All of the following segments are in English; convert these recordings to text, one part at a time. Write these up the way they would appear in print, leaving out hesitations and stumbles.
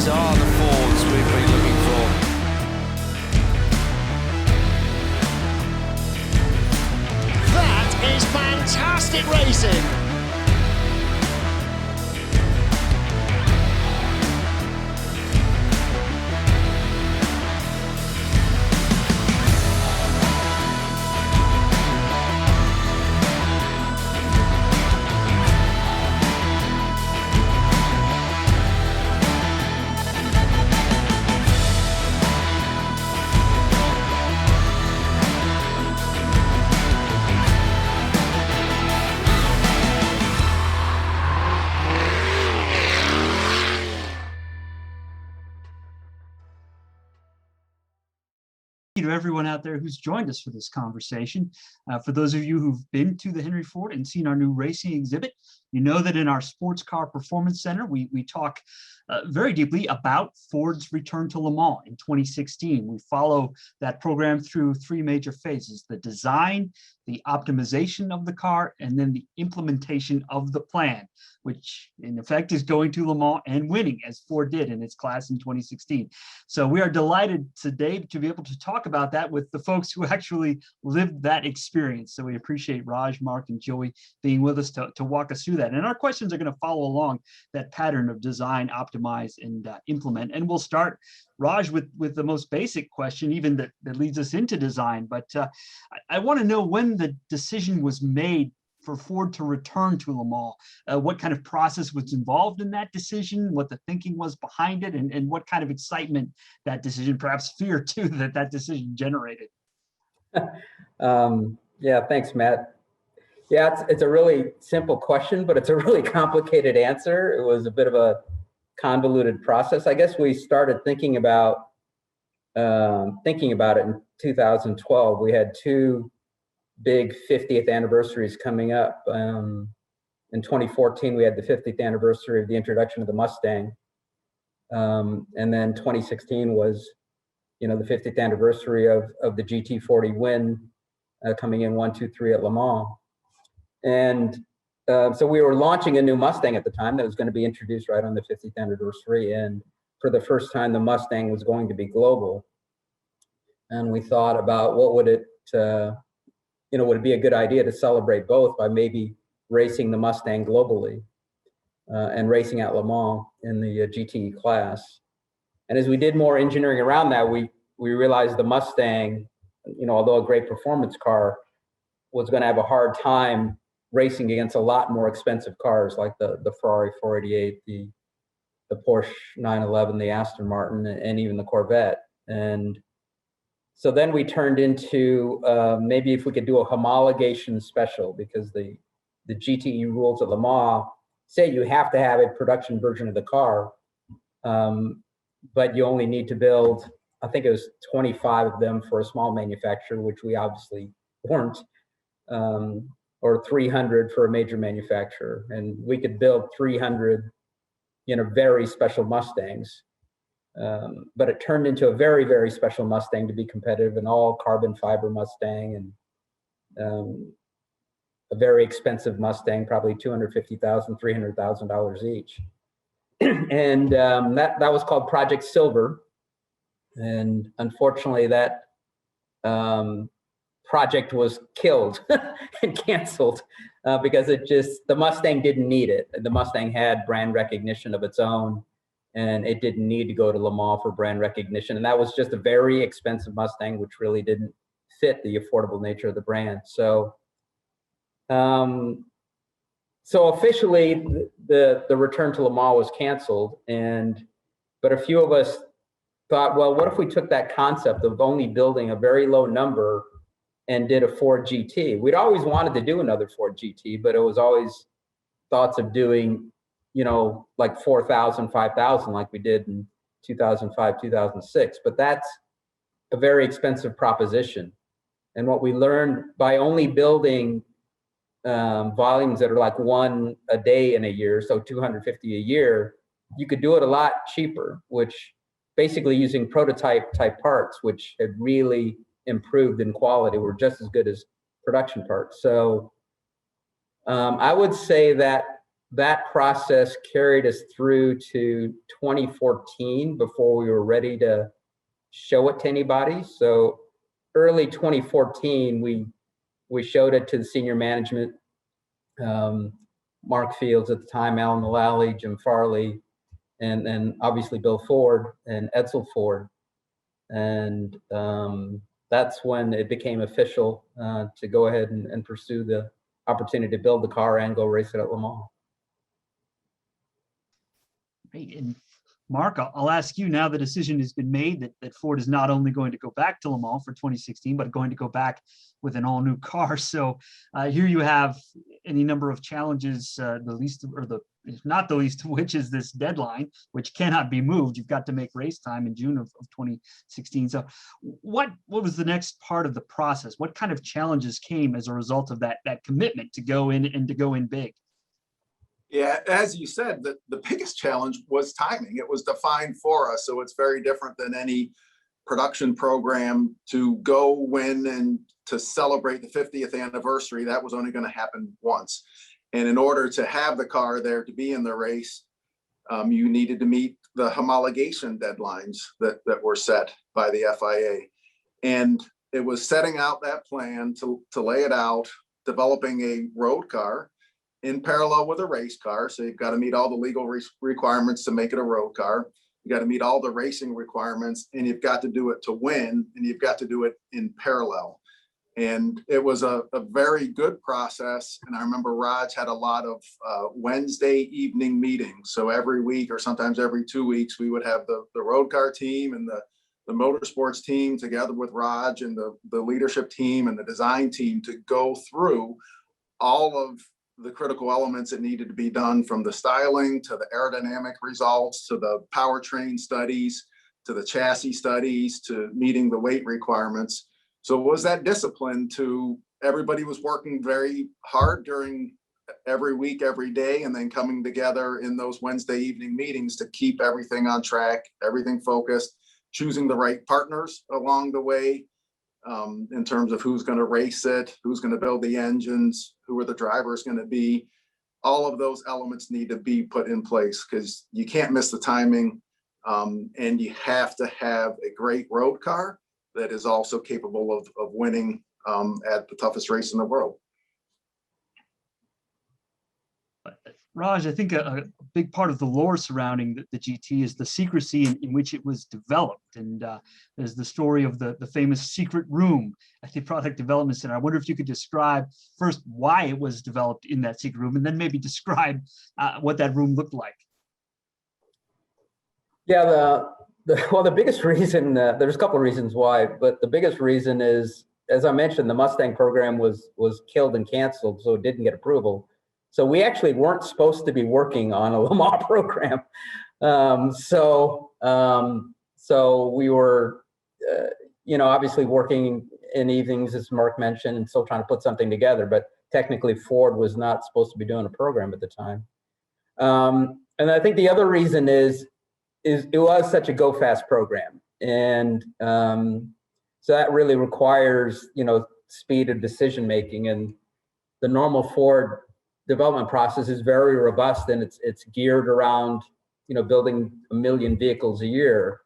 These are the Fords we've been looking for. That is fantastic racing. To everyone out there who's joined us for this conversation. For those of you who've been to the Henry Ford and seen our new racing exhibit, you know that in our Sports Car Performance Center, we talk very deeply about Ford's return to Le Mans in 2016. We follow that program through three major phases: the design, the optimization of the car, and then the implementation of the plan, which in effect is going to Le Mans and winning, as Ford did in its class in 2016. So we are delighted today to be able to talk about that with the folks who actually lived that experience. So we appreciate Raj, Mark, and Joey being with us to walk us through that. And our questions are going to follow along that pattern of design, optimize, and implement. And we'll start, Raj, with the most basic question, even that leads us into design. But I want to know when the decision was made for Ford to return to Le Mans, what kind of process was involved in that decision, what the thinking was behind it, and what kind of excitement that decision, perhaps fear too, that decision generated. Yeah, thanks, Matt. Yeah, it's a really simple question, but it's a really complicated answer. It was a bit of a convoluted process. I guess we started thinking about it in 2012. We had two big 50th anniversaries coming up. In 2014, we had the 50th anniversary of the introduction of the Mustang. And then 2016 was, the 50th anniversary of the GT40 win, coming in 1, 2, 3 at Le Mans. And so we were launching a new Mustang at the time that was going to be introduced right on the 50th anniversary. And for the first time, the Mustang was going to be global. And we thought about what would it be a good idea to celebrate both by maybe racing the Mustang globally and racing at Le Mans in the GT class. And as we did more engineering around that, we realized the Mustang, although a great performance car, was going to have a hard time racing against a lot more expensive cars like the Ferrari 488, the Porsche 911, the Aston Martin, and even the Corvette. And so then we turned into maybe if we could do a homologation special, because the GTE rules at Le Mans say you have to have a production version of the car, but you only need to build, I think it was 25 of them for a small manufacturer, which we obviously weren't, or 300 for a major manufacturer. And we could build 300, very special Mustangs. But it turned into a very, very special Mustang to be competitive, an all carbon fiber Mustang, and a very expensive Mustang, probably $250,000, $300,000 each. And that was called Project Silver. And unfortunately, that project was killed and canceled because the Mustang didn't need it. The Mustang had brand recognition of its own, and it didn't need to go to Le Mans for brand recognition. And that was just a very expensive Mustang, which really didn't fit the affordable nature of the brand. So officially, the return to Le Mans was canceled. But a few of us thought, well, what if we took that concept of only building a very low number and did a Ford GT? We'd always wanted to do another Ford GT, but it was always thoughts of doing, like 4,000, 5,000, like we did in 2005, 2006. But that's a very expensive proposition. And what we learned by only building volumes that are like one a day in a year, so 250 a year, you could do it a lot cheaper, which basically using prototype type parts, which had really improved in quality, were just as good as production parts. So I would say that that process carried us through to 2014 before we were ready to show it to anybody. So early 2014, we showed it to the senior management, Mark Fields at the time, Alan Mullally, Jim Farley, and obviously Bill Ford and Edsel Ford. And that's when it became official to go ahead and pursue the opportunity to build the car and go race it at Le Mans. Great. And Mark, I'll ask you now, the decision has been made that Ford is not only going to go back to Le Mans for 2016, but going to go back with an all new car. So here you have any number of challenges, not the least of which is this deadline, which cannot be moved. You've got to make race time in June of 2016. So what was the next part of the process? What kind of challenges came as a result of that commitment to go in and to go in big? Yeah, as you said, the biggest challenge was timing. It was defined for us, so it's very different than any production program. To go win and to celebrate the 50th anniversary, that was only going to happen once. And in order to have the car there to be in the race, you needed to meet the homologation deadlines that were set by the FIA. And it was setting out that plan to lay it out, developing a road car in parallel with a race car. So you've got to meet all the legal requirements to make it a road car. You got to meet all the racing requirements, and you've got to do it to win, and you've got to do it in parallel. And it was a very good process. And I remember Raj had a lot of Wednesday evening meetings. So every week or sometimes every 2 weeks, we would have the road car team and the motorsports team together with Raj and the leadership team and the design team to go through all of the critical elements that needed to be done, from the styling to the aerodynamic results, to the powertrain studies, to the chassis studies, to meeting the weight requirements. So it was that discipline to everybody was working very hard during every week, every day, and then coming together in those Wednesday evening meetings to keep everything on track, everything focused, choosing the right partners along the way, in terms of who's going to race it, who's going to build the engines, who are the drivers going to be. All of those elements need to be put in place because you can't miss the timing, and you have to have a great road car that is also capable of winning at the toughest race in the world. Raj, I think a big part of the lore surrounding the GT is the secrecy in which it was developed. And there's the story of the famous secret room at the Product Development Center. I wonder if you could describe first why it was developed in that secret room, and then maybe describe what that room looked like. Yeah, the biggest reason, there's a couple of reasons why, but the biggest reason is, as I mentioned, the Mustang program was killed and canceled, so it didn't get approval. So we actually weren't supposed to be working on a Le Mans program. So we were, obviously working in evenings, as Mark mentioned, and still trying to put something together. But technically, Ford was not supposed to be doing a program at the time. And I think the other reason is it was such a go fast program, and so that really requires speed of decision making. And the normal Ford development process is very robust, and it's geared around building 1 million vehicles a year,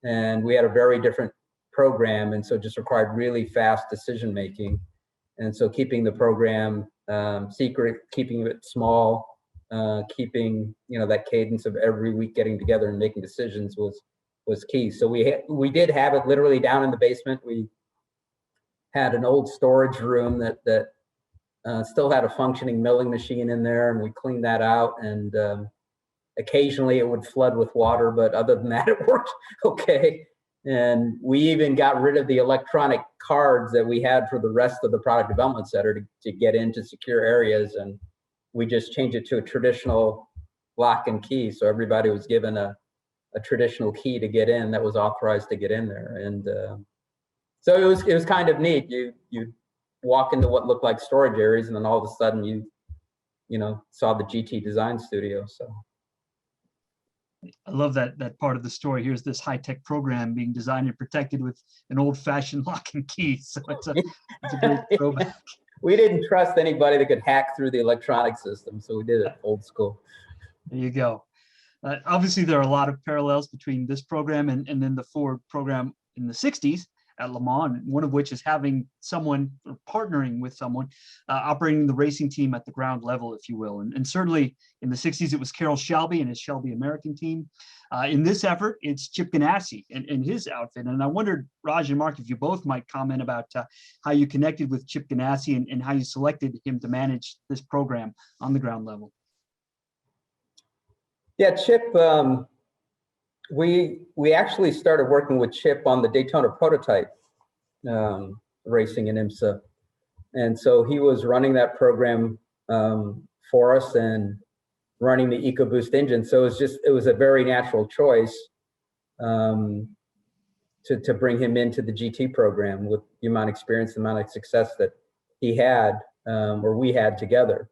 and we had a very different program, and so it just required really fast decision making. And so keeping the program secret, keeping it small, keeping that cadence of every week getting together and making decisions was key. So we did have it literally down in the basement. We had an old storage room that still had a functioning milling machine in there, and we cleaned that out. And occasionally it would flood with water, but other than that, it worked okay. And we even got rid of the electronic cards that we had for the rest of the product development center to get into secure areas. And we just changed it to a traditional lock and key. So everybody was given a traditional key to get in that was authorized to get in there. And so it was kind of neat. You walk into what looked like storage areas, and then all of a sudden you saw the GT design studio. So I love that part of the story. Here's this high-tech program being designed and protected with an old-fashioned lock and key. So it's a great throwback. We didn't trust anybody that could hack through the electronic system, so we did it old school. There you go. Obviously, there are a lot of parallels between this program and then the Ford program in the 60s at Le Mans, one of which is having someone or partnering with someone operating the racing team at the ground level, if you will. And certainly in the 60s, it was Carroll Shelby and his Shelby American team. In this effort, it's Chip Ganassi and his outfit. And I wondered, Raj and Mark, if you both might comment about how you connected with Chip Ganassi and how you selected him to manage this program on the ground level. Yeah, Chip, we actually started working with Chip on the Daytona prototype racing in IMSA. And so he was running that program for us and running the EcoBoost engine. So it was a very natural choice to bring him into the GT program with the amount of experience, the amount of success that he had, or we had together.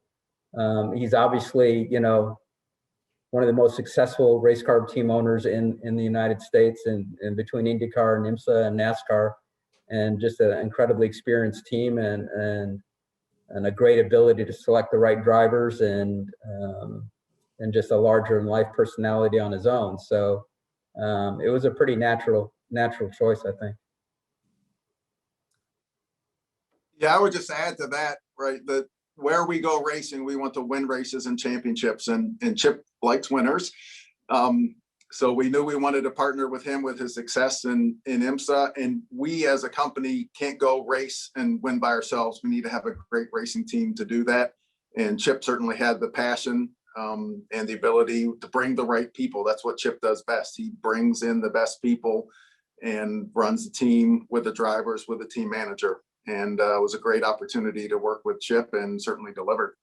He's obviously, one of the most successful race car team owners in the United States and between IndyCar and IMSA and NASCAR, and just an incredibly experienced team and a great ability to select the right drivers and just a larger than life personality on his own. So it was a pretty natural choice, I think. Yeah, I would just add to that, right? That where we go racing, we want to win races and championships, and Chip likes winners. So we knew we wanted to partner with him with his success in IMSA, and we as a company can't go race and win by ourselves. We need to have a great racing team to do that. And Chip certainly had the passion and the ability to bring the right people. That's what Chip does best. He brings in the best people and runs the team with the drivers, with the team manager. And it was a great opportunity to work with Chip, and certainly delivered.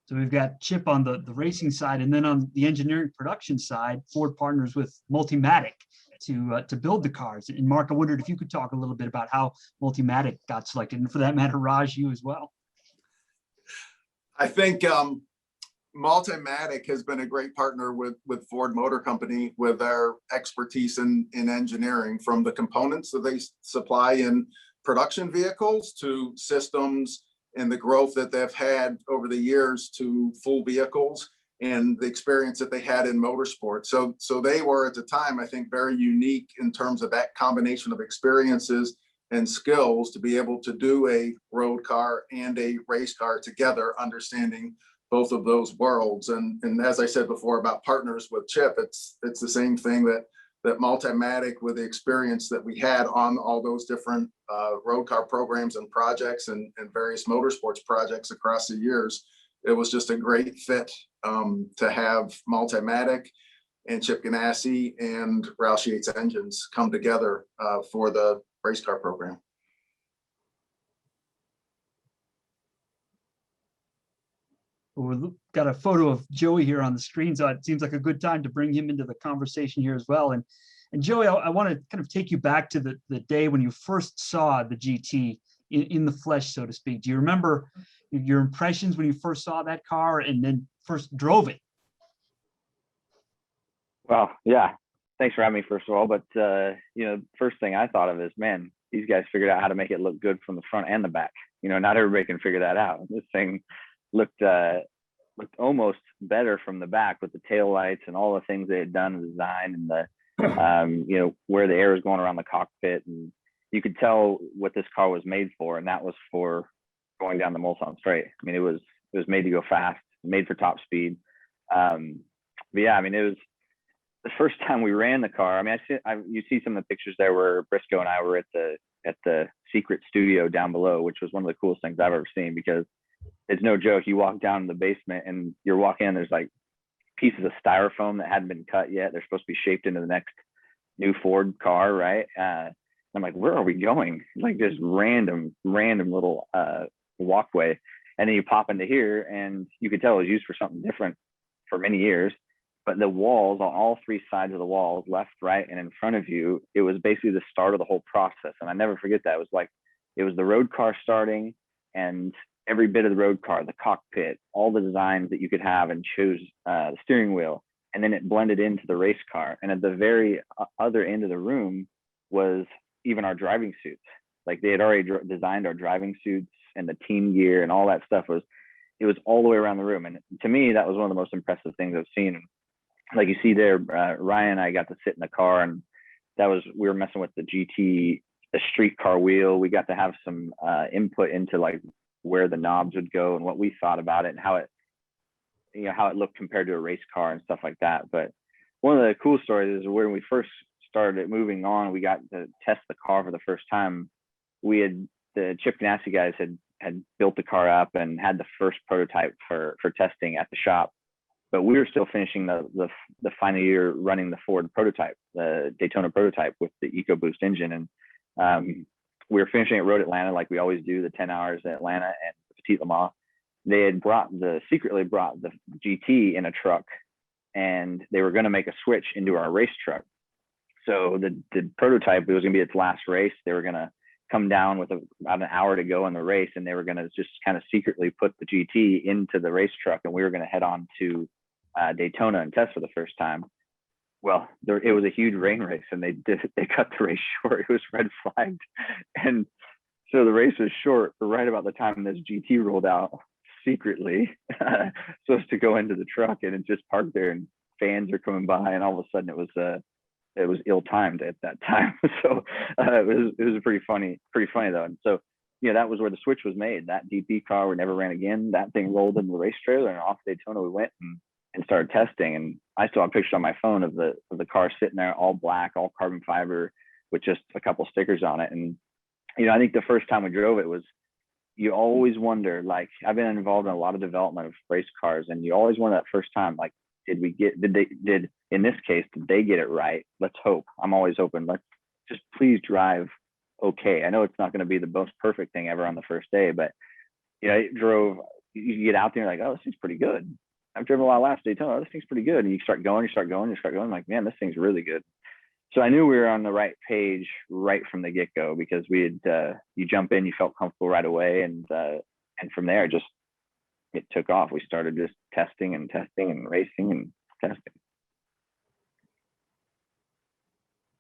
So we've got Chip on the racing side, and then on the engineering production side, Ford partners with Multimatic to build the cars. And Mark, I wondered if you could talk a little bit about how Multimatic got selected, and for that matter, Raj, you as well. I think Multimatic has been a great partner with Ford Motor Company with their expertise in engineering, from the components that they supply in production vehicles to systems and the growth that they've had over the years to full vehicles and the experience that they had in motorsports. So they were at the time, I think, very unique in terms of that combination of experiences and skills to be able to do a road car and a race car together, understanding both of those worlds. And as I said before about partners with Chip, it's the same thing that Multimatic, with the experience that we had on all those different road car programs and projects and various motorsports projects across the years, it was just a great fit to have Multimatic and Chip Ganassi and Roush Yates Engines come together for the race car program. We've got a photo of Joey here on the screen, so it seems like a good time to bring him into the conversation here as well. And Joey, I want to kind of take you back to the day when you first saw the GT in the flesh, so to speak. Do you remember your impressions when you first saw that car and then first drove it? Well, yeah. Thanks for having me, first of all. But, first thing I thought of is, man, these guys figured out how to make it look good from the front and the back. Not everybody can figure that out. This thing looked almost better from the back with the tail lights and all the things they had done in design and the where the air was going around the cockpit, and you could tell what this car was made for, and that was for going down the Mulsanne Straight. I mean, it was made to go fast, made for top speed. But yeah, I mean, it was the first time we ran the car. I mean, you see some of the pictures there where Briscoe and I were at the secret studio down below, which was one of the coolest things I've ever seen, because it's no joke. You walk down in the basement and you're walking in, there's like pieces of styrofoam that hadn't been cut yet. They're supposed to be shaped into the next new Ford car, right? I'm like, where are we going? Like this random little walkway. And then you pop into here and you could tell it was used for something different for many years. But the walls, on all three sides of the walls, left, right, and in front of you, it was basically the start of the whole process. And I never forget that. It was the road car starting, and every bit of the road car, the cockpit, all the designs that you could have and choose, the steering wheel, and then it blended into the race car. And at the very other end of the room was even our driving suits. Like they had already designed our driving suits and the team gear and all that stuff. It was all the way around the room. And to me, that was one of the most impressive things I've seen. Like you see there, Ryan and I got to sit in the car, and we were messing with the GT, the street car wheel. We got to have some input into like where the knobs would go and what we thought about it and how it looked compared to a race car and stuff like that. But one of the cool stories is when we first started moving on, we got to test the car for the first time. The Chip Ganassi guys had built the car up and had the first prototype for testing at the shop, but we were still finishing the final year running the Ford prototype, the Daytona prototype with the EcoBoost engine. And we were finishing at Road Atlanta like we always do, the 10 hours at Atlanta and Petit Le Mans. They had secretly brought the GT in a truck, and they were going to make a switch into our race truck. So the prototype, it was going to be its last race. They were going to come down with about an hour to go in the race, and they were going to just kind of secretly put the GT into the race truck, and we were going to head on to Daytona and test for the first time. Well, it was a huge rain race, and they cut the race short. It was red flagged, and so the race was short right about the time this GT rolled out secretly, supposed to go into the truck, and it just parked there, and fans are coming by, and all of a sudden it was ill-timed at that time. So it was pretty funny though. And so, that was where the switch was made. That DP car we never ran again. That thing rolled into the race trailer, and off Daytona we went and started testing. And I still have pictures on my phone of the car sitting there, all black, all carbon fiber, with just a couple stickers on it. And I think the first time we drove it was, you always wonder, like, I've been involved in a lot of development of race cars, and you always wonder that first time, like, did in this case, did they get it right? Let's hope. I'm always open. Let's just please drive okay. I know it's not going to be the most perfect thing ever on the first day, but you get out there and like, oh, this thing's pretty good. I've driven a lot last Daytona. Oh, this thing's pretty good. And you start going. Like, man, this thing's really good. So I knew we were on the right page right from the get-go, because we had, you jump in, you felt comfortable right away. And from there, it took off. We started just testing and racing and testing.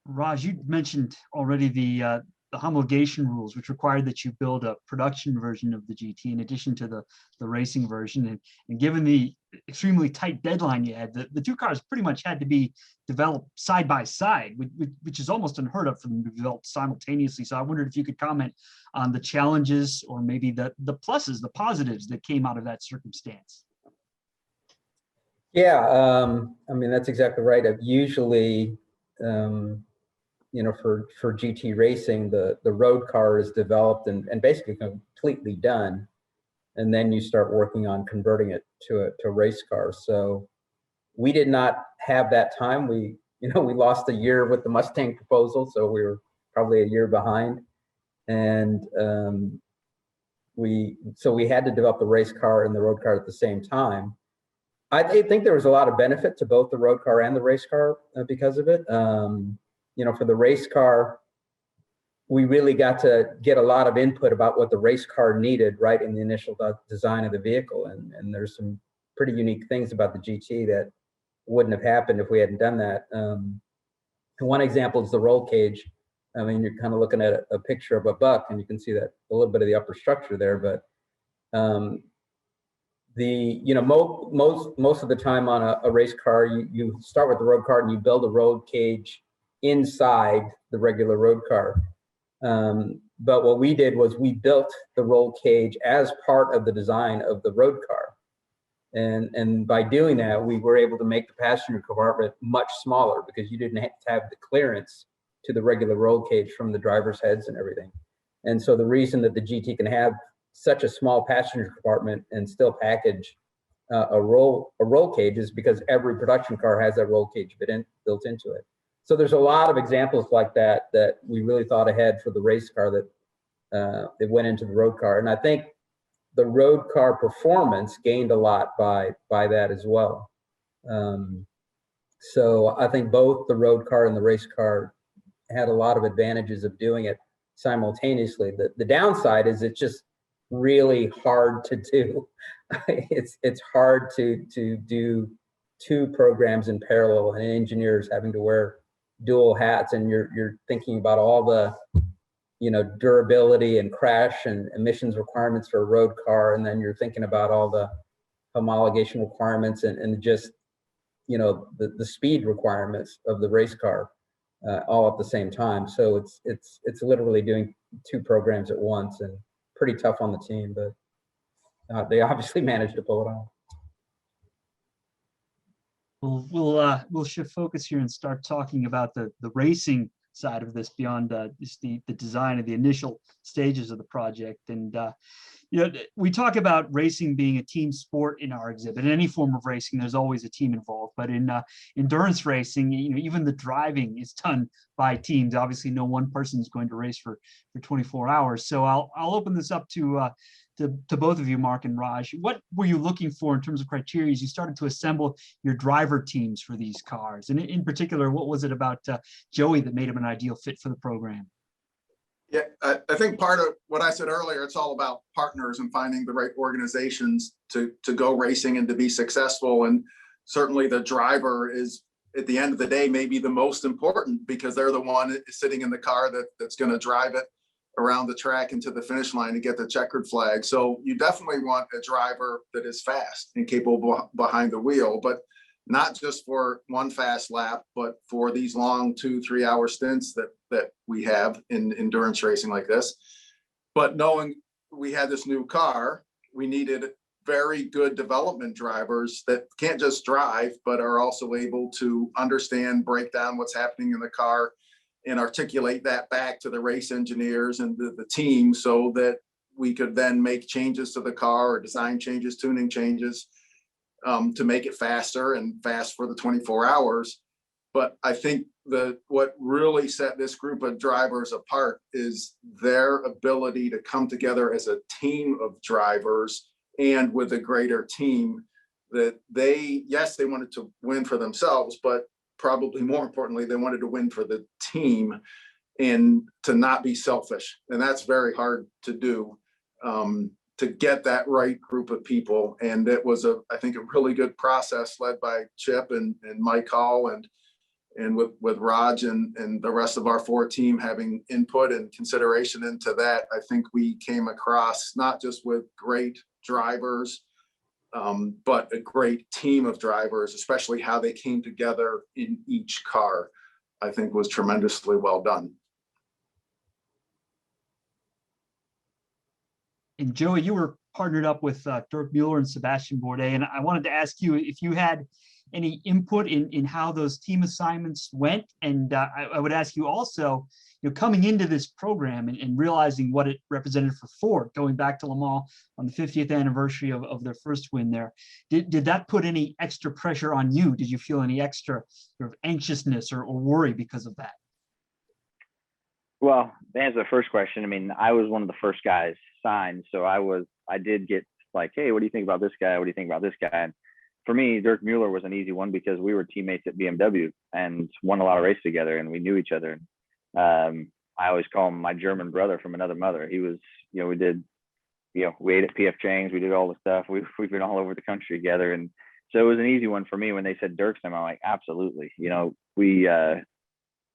Raj, you mentioned already the homologation rules, which required that you build a production version of the GT in addition to the racing version. And given the extremely tight deadline you had, the two cars pretty much had to be developed side by side, which is almost unheard of for them to be developed simultaneously. So I wondered if you could comment on the challenges, or maybe the pluses, the positives that came out of that circumstance. Yeah, I mean, that's exactly right. Usually, for GT racing, the road car is developed and basically completely done, and then you start working on converting it to a race car. So we did not have that time. We lost a year with the Mustang proposal, so we were probably a year behind, and we had to develop the race car and the road car at the same time. I think there was a lot of benefit to both the road car and the race car because of it. For the race car, we really got to get a lot of input about what the race car needed right in the initial design of the vehicle. And there's some pretty unique things about the GT that wouldn't have happened if we hadn't done that. And one example is the roll cage. I mean, you're kind of looking at a picture of a buck, and you can see that a little bit of the upper structure there, but most of the time on a race car, you start with the road car and you build a road cage inside the regular road car. But what we did was we built the roll cage as part of the design of the road car. And by doing that, we were able to make the passenger compartment much smaller, because you didn't have to have the clearance to the regular roll cage from the driver's heads and everything. And so the reason that the GT can have such a small passenger compartment and still package a roll cage is because every production car has that roll cage built into it. So there's a lot of examples like that we really thought ahead for the race car that went into the road car. And I think the road car performance gained a lot by that as well. So I think both the road car and the race car had a lot of advantages of doing it simultaneously. The downside is it's just really hard to do. It's hard to do two programs in parallel and engineers having to wear dual hats, and you're thinking about all the, you know, durability and crash and emissions requirements for a road car, and then you're thinking about all the homologation requirements and just, you know, the speed requirements of the race car, all at the same time. So it's literally doing two programs at once, and pretty tough on the team, but they obviously managed to pull it off. We'll shift focus here and start talking about the racing side of this beyond just the design of the initial stages of the project. And you know, we talk about racing being a team sport in our exhibit. In any form of racing, there's always a team involved. But in endurance racing, you know, even the driving is done by teams. Obviously, no one person is going to race for 24 hours. So I'll open this up to both of you, Mark and Raj. What were you looking for in terms of criteria as you started to assemble your driver teams for these cars? And in particular, what was it about Joey that made him an ideal fit for the program? Yeah, I think part of what I said earlier, it's all about partners and finding the right organizations to go racing and to be successful. And certainly the driver is, at the end of the day, maybe the most important, because they're the one sitting in the car that's going to drive it around the track into the finish line to get the checkered flag. So you definitely want a driver that is fast and capable behind the wheel, but not just for one fast lap, but for these long 2-3 hour stints that we have in endurance racing like this. But knowing we had this new car, we needed very good development drivers that can't just drive, but are also able to understand, break down what's happening in the car, and articulate that back to the race engineers and the team, so that we could then make changes to the car or design changes, tuning changes, to make it faster and fast for the 24 hours. But I think what really set this group of drivers apart is their ability to come together as a team of drivers and with a greater team, that they wanted to win for themselves, but probably more importantly, they wanted to win for the team and to not be selfish. And that's very hard to do, to get that right group of people. And it was I think a really good process led by Chip and Mike Hall and with Raj and the rest of our 4 team having input and consideration into that. I think we came across not just with great drivers, but a great team of drivers, especially how they came together in each car, I think was tremendously well done. And Joey, you were partnered up with Dirk Mller and Sebastian Bourdais, and I wanted to ask you if you had any input in how those team assignments went. And I would ask you also, you know, coming into this program and realizing what it represented for Ford, going back to Le Mans on the 50th anniversary of their first win there, did that put any extra pressure on you? Did you feel any extra sort of anxiousness or worry because of that? Well, to answer the first question, I mean, I was one of the first guys signed, so I did get like, hey, what do you think about this guy? What do you think about this guy? And for me, Dirk Mller was an easy one because we were teammates at BMW and won a lot of races together, and we knew each other. I always call him my German brother from another mother. He was, you know, we ate at PF Chang's, we did all the stuff. We've been all over the country together, and so it was an easy one for me when they said Dirk's name. I'm like, absolutely. You know,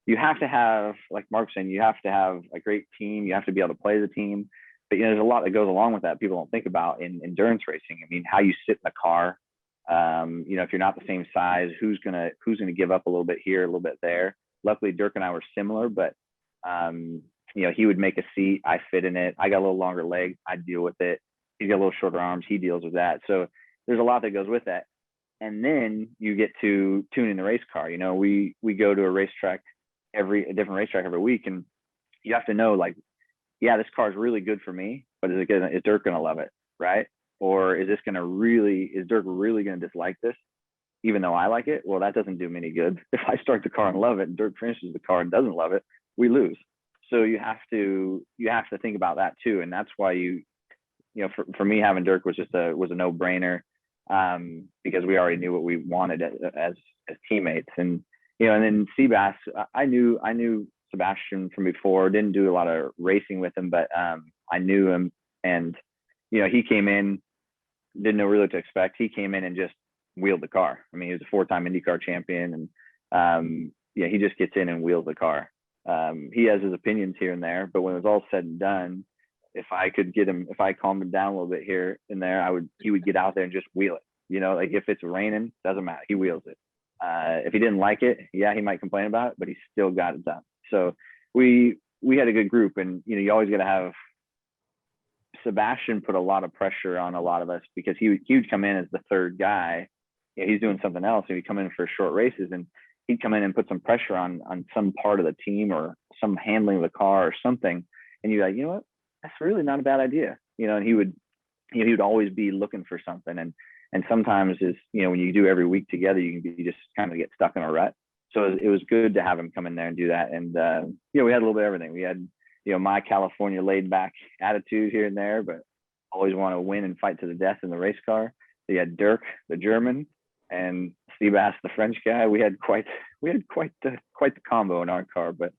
you have to have, like Mark saying, you have to have a great team. You have to be able to play the team. But, you know, there's a lot that goes along with that people don't think about in endurance racing. I mean, how you sit in the car, you know, if you're not the same size, who's gonna give up a little bit here, a little bit there. Luckily, Dirk and I were similar, but, you know, he would make a seat. I fit in it. I got a little longer legs. I deal with it. He's got a little shorter arms. He deals with that. So there's a lot that goes with that. And then you get to tuning the race car. You know, we go to a racetrack, a different racetrack every week, and you have to know, like, yeah, this car is really good for me, but is Dirk gonna love it, right? Or is Dirk really gonna dislike this, even though I like it? Well, that doesn't do me any good. If I start the car and love it, and Dirk finishes the car and doesn't love it, we lose. So you have to think about that too, and that's why you know, for me, having Dirk was a no-brainer, because we already knew what we wanted as teammates. And you know, and then Seabass, I knew Sebastian from before, didn't do a lot of racing with him, but I knew him, and you know, he came in, didn't know really what to expect. He came in and just wheeled the car. I mean, he was a 4-time IndyCar champion, and yeah, he just gets in and wheels the car. He has his opinions here and there, but when it was all said and done, if I calmed him down a little bit here and there, he would get out there and just wheel it. You know, like if it's raining, doesn't matter, he wheels it. If he didn't like it, yeah, he might complain about it, but he still got it done. So we had a good group, and you know, you always got to have. Sebastian put a lot of pressure on a lot of us because he would come in as the third guy. Yeah, he's doing something else, and he'd come in for short races, and he'd come in and put some pressure on some part of the team or some handling of the car or something. And you're like, you know what, that's really not a bad idea, you know. And he would always be looking for something, and sometimes is, you know, when you do every week together, you just kind of get stuck in a rut. So it was good to have him come in there and do that. And you know, we had a little bit of everything. We had, you know, my California laid back attitude here and there, but always want to win and fight to the death in the race car. You had Dirk, the German, and Seabass, the French guy. We had quite the combo in our car. But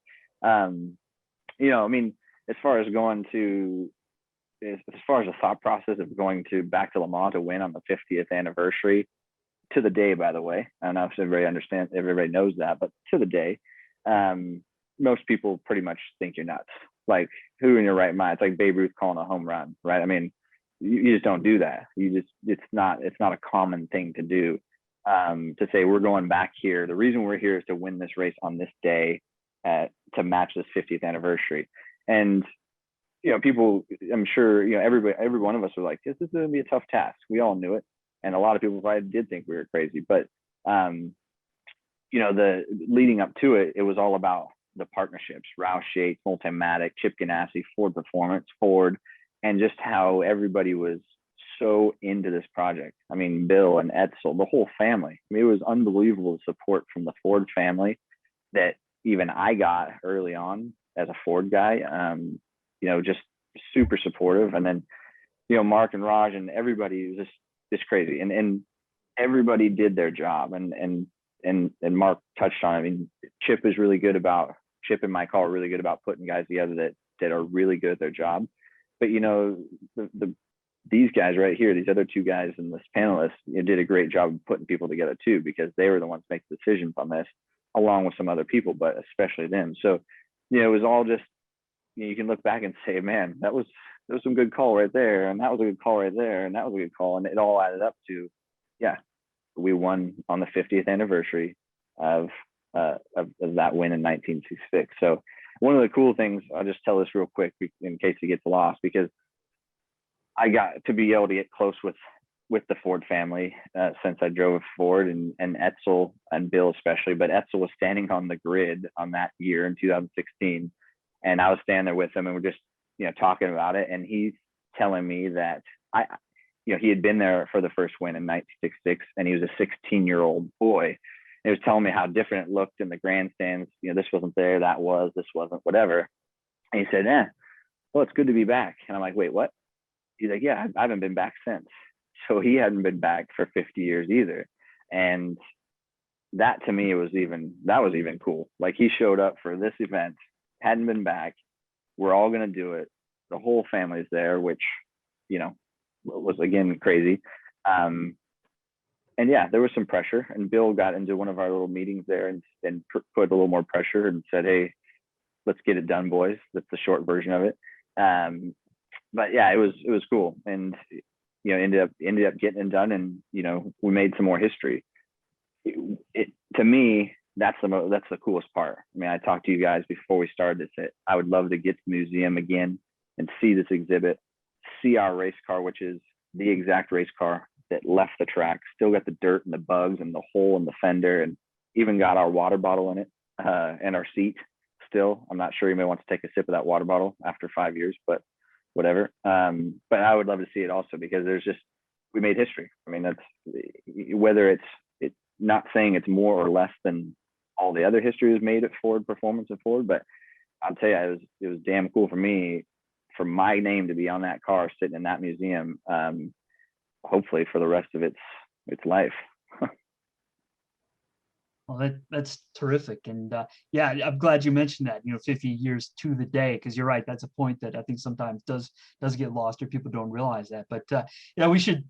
you know, I mean, as far as the thought process of going back to Le Mans to win on the 50th anniversary, to the day, by the way, I don't know if everybody knows that, but to the day, most people pretty much think you're nuts. Like, who in your right mind? It's like Babe Ruth calling a home run, right? I mean, you just don't do that. It's not a common thing to do. To say we're going back here. The reason we're here is to win this race on this day, to match this 50th anniversary. And you know, people, I'm sure, you know, every one of us were like, this is going to be a tough task. We all knew it, and a lot of people probably did think we were crazy. But you know, the leading up to it, it was all about the partnerships, Roush Yates, Multimatic, Chip Ganassi, Ford Performance, Ford, and just how everybody was so into this project. I mean, Bill and Edsel, the whole family. I mean, it was unbelievable support from the Ford family that even I got early on as a Ford guy. You know, just super supportive. And then, you know, Mark and Raj and everybody was just crazy. And everybody did their job. And Mark touched on it. I mean, Chip and Mike are really good about putting guys together that are really good at their job. But, you know, these guys right here, these other two guys and this panelist, you know, did a great job of putting people together too, because they were the ones making decisions on this, along with some other people, but especially them. So, you know, it was all just, you can look back and say, man, there was some good call right there, and that was a good call right there, and that was a good call, and it all added up to, yeah, we won on the 50th anniversary of that win in 1966. So one of the cool things, I'll just tell this real quick in case it gets lost, because I got to be able to get close with the Ford family since I drove a Ford, and Edsel and Bill especially. But Edsel was standing on the grid on that year in 2016. And I was standing there with him, and we're just, you know, talking about it. And he's telling me that you know, he had been there for the first win in 1966, and he was a 16-year-old boy. And he was telling me how different it looked in the grandstands. You know, this wasn't there, this wasn't, whatever. And he said, well, it's good to be back. And I'm like, wait, what? He's like, yeah, I haven't been back since. So he hadn't been back for 50 years either. And that to me was even cool. Like, he showed up for this event, hadn't been back. We're all going to do it. The whole family's there, which, you know, was again crazy. And yeah, there was some pressure, and Bill got into one of our little meetings there and put a little more pressure and said, hey, let's get it done, boys. That's the short version of it. But yeah, it was cool. And, you know, ended up getting it done, and, you know, we made some more history. To me, that's the coolest part. I mean, I talked to you guys before we started this, that I would love to get to the museum again and see this exhibit, see our race car, which is the exact race car that left the track, still got the dirt and the bugs and the hole in the fender, and even got our water bottle in it, and our seat still. I'm not sure you may want to take a sip of that water bottle after 5 years, but whatever. But I would love to see it also, because we made history. I mean, that's whether it's not saying it's more or less than all the other history was made at Ford Performance and Ford, but I'll tell you, it was damn cool for me, for my name to be on that car sitting in that museum, hopefully for the rest of its life. Well, that's terrific. And yeah, I'm glad you mentioned that, you know, 50 years to the day, because you're right. That's a point that I think sometimes does get lost, or people don't realize that. But yeah, we should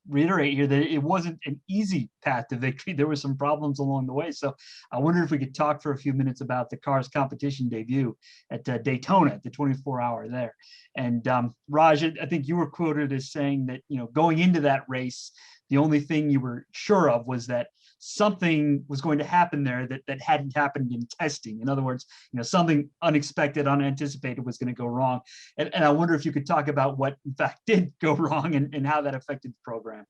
reiterate here that it wasn't an easy path to victory. There were some problems along the way. So I wonder if we could talk for a few minutes about the car's competition debut at Daytona, at the 24-hour there. And Raj, I think you were quoted as saying that, going into that race, the only thing you were sure of was that something was going to happen there that hadn't happened in testing. In other words, something unexpected, unanticipated was going to go wrong. And I wonder if you could talk about what in fact did go wrong and how that affected the program.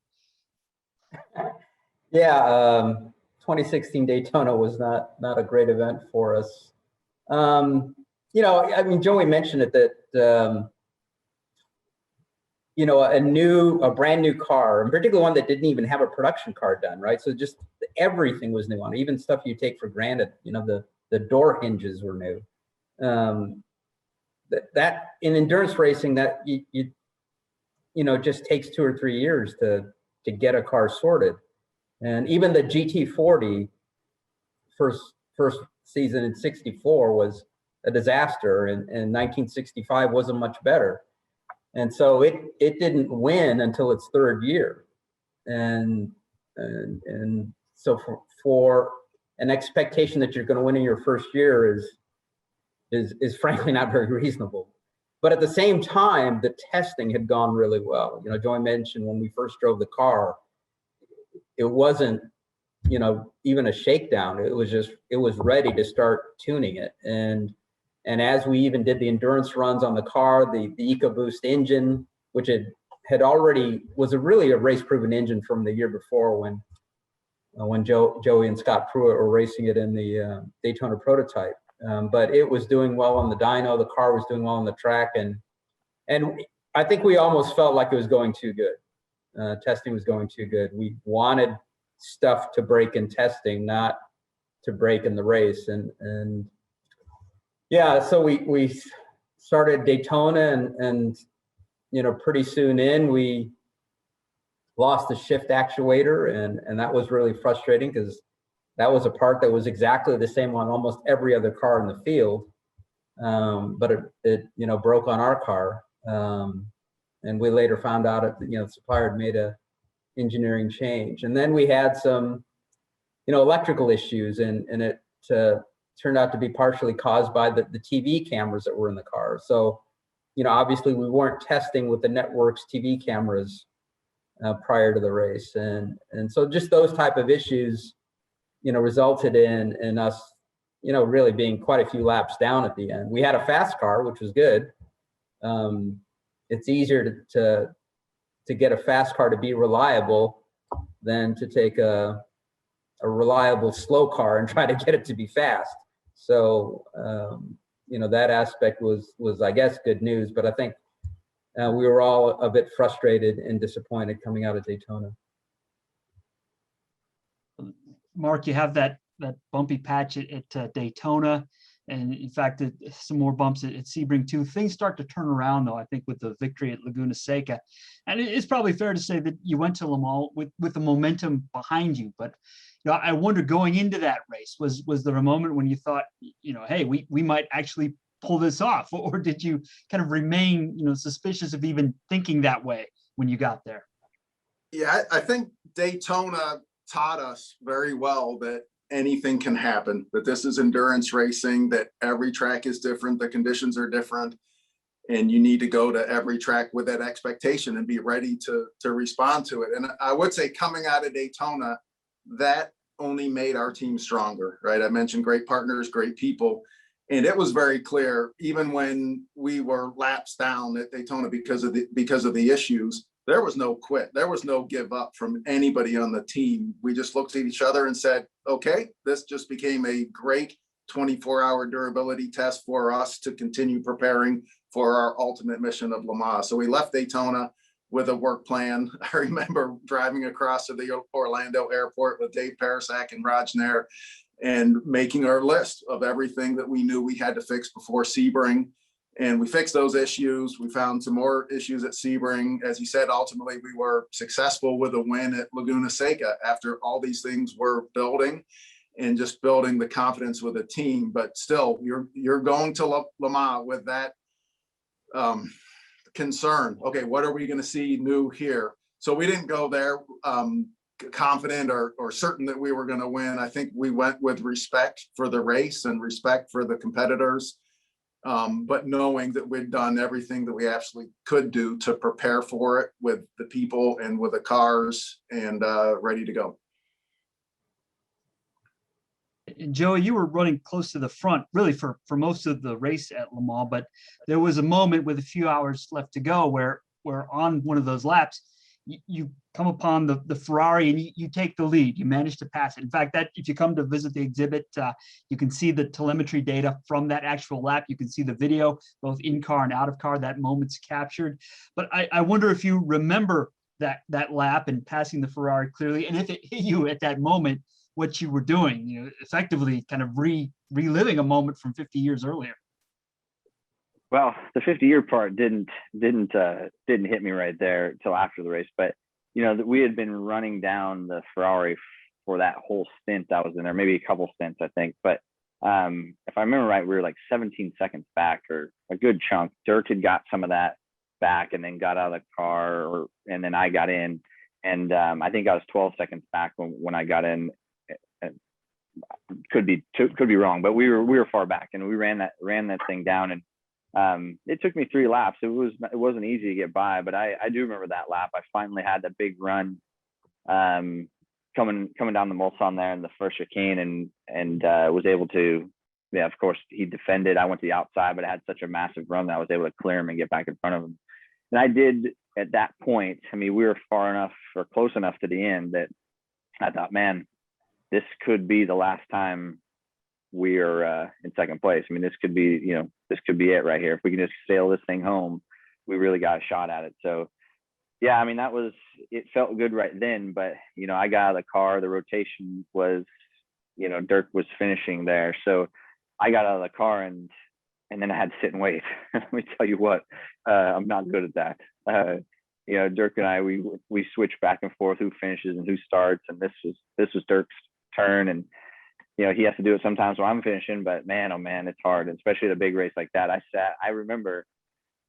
Yeah, 2016 Daytona was not a great event for us. Joey mentioned it that a brand new car, and particularly one that didn't even have a production car done, right? So just everything was new on it, even stuff you take for granted. The door hinges were new. That in endurance racing, that you just takes 2 or 3 years to get a car sorted. And even the GT40 first season in '64 was a disaster, and 1965 wasn't much better. And so it didn't win until its 3rd year. And so for an expectation that you're going to win in your first year is frankly not very reasonable. But at the same time, the testing had gone really well. Joey mentioned when we first drove the car, it wasn't, even a shakedown. It was ready to start tuning it. And as we even did the endurance runs on the car, the EcoBoost engine, which had already was really a race-proven engine from the year before when Joey and Scott Pruitt were racing it in the Daytona prototype. But it was doing well on the dyno. The car was doing well on the track, and I think we almost felt like it was going too good. Testing was going too good. We wanted stuff to break in testing, not to break in the race, and yeah, so we started Daytona, and pretty soon in we lost the shift actuator, and that was really frustrating because that was a part that was exactly the same on almost every other car in the field, but it broke on our car, and we later found out the supplier had made a engineering change, and then we had some electrical issues, and it turned out to be partially caused by the TV cameras that were in the car. So, obviously we weren't testing with the network's TV cameras prior to the race. And so just those type of issues, resulted in us, really being quite a few laps down at the end. We had a fast car, which was good. It's easier to get a fast car to be reliable than to take a reliable slow car and try to get it to be fast. So, that aspect was, I guess, good news, but I think we were all a bit frustrated and disappointed coming out of Daytona. Mark, you have that bumpy patch at Daytona, and in fact, some more bumps at Sebring too. Things start to turn around, though, I think, with the victory at Laguna Seca. And it's probably fair to say that you went to Le Mans with the momentum behind you, but I wonder, going into that race, was there a moment when you thought, hey, we might actually pull this off, or did you kind of remain, suspicious of even thinking that way when you got there? Yeah, I think Daytona taught us very well that anything can happen, that this is endurance racing, that every track is different, the conditions are different, and you need to go to every track with that expectation and be ready to respond to it. And I would say, coming out of Daytona, that only made our team stronger, right? I mentioned great partners, great people. And it was very clear, even when we were laps down at Daytona because of the issues, there was no quit. There was no give up from anybody on the team. We just looked at each other and said, okay, this just became a great 24-hour durability test for us to continue preparing for our ultimate mission of Le Mans. So we left Daytona with a work plan. I remember driving across to the Orlando airport with Dave Parasak and Raj Nair and making our list of everything that we knew we had to fix before Sebring. And we fixed those issues. We found some more issues at Sebring. As you said, ultimately we were successful with a win at Laguna Seca after all these things were building and just building the confidence with the team. But still, you're going to Le Mans with that concern. Okay, what are we going to see new here? So we didn't go there confident or certain that we were going to win. I think we went with respect for the race and respect for the competitors, but knowing that we'd done everything that we actually could do to prepare for it with the people and with the cars and ready to go. And Joey, you were running close to the front really for most of the race at Le Mans, but there was a moment with a few hours left to go where on one of those laps, you come upon the Ferrari and you take the lead. You manage to pass it. In fact, that if you come to visit the exhibit, you can see the telemetry data from that actual lap. You can see the video, both in car and out of car. That moment's captured. But I wonder if you remember that lap and passing the Ferrari clearly, and if it hit you at that moment, what you were doing, effectively kind of reliving a moment from 50 years earlier. Well, the 50-year part didn't hit me right there till after the race, but we had been running down the Ferrari for that whole stint I was in there, maybe a couple stints, I think. But if I remember right, we were like 17 seconds back or a good chunk. Dirk had got some of that back and then got out of the car, and then I got in, and I think I was 12 seconds back when I got in. Could be wrong, but we were far back, and we ran that thing down, and it took me 3 laps. It wasn't easy to get by, but I do remember that lap. I finally had that big run coming down the Mulsanne there in the first chicane, and was able to, of course he defended. I went to the outside, but I had such a massive run that I was able to clear him and get back in front of him. And I did at that point. I mean, we were far enough or close enough to the end that I thought, man, this could be the last time we're in second place. I mean, this could be it right here. If we can just sail this thing home, we really got a shot at it. So yeah, I mean, it felt good right then, but I got out of the car, the rotation was, Dirk was finishing there. So I got out of the car and then I had to sit and wait. Let me tell you what, I'm not good at that. Dirk and I, we switch back and forth who finishes and who starts. And this was Dirk's turn, and he has to do it sometimes when I'm finishing, but man, oh man, it's hard, especially at a big race like that. I remember,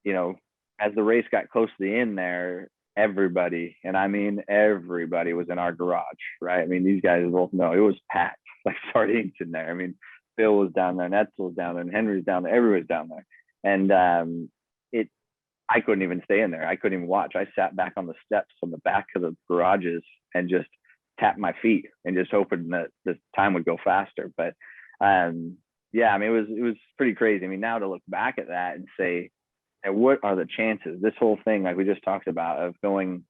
as the race got close to the end there, everybody, and I mean everybody, was in our garage, right? I mean, these guys both know it was packed like sardines in there. I mean, Phil was down there, and Etzel was down there, and Henry's down there, everybody's down there. And I couldn't even stay in there. I couldn't even watch. I sat back on the steps on the back of the garages and just tapped my feet and just hoping that the time would go faster. But yeah, I mean, it was pretty crazy. I mean, now to look back at that and say, and what are the chances? This whole thing, like we just talked about, of coming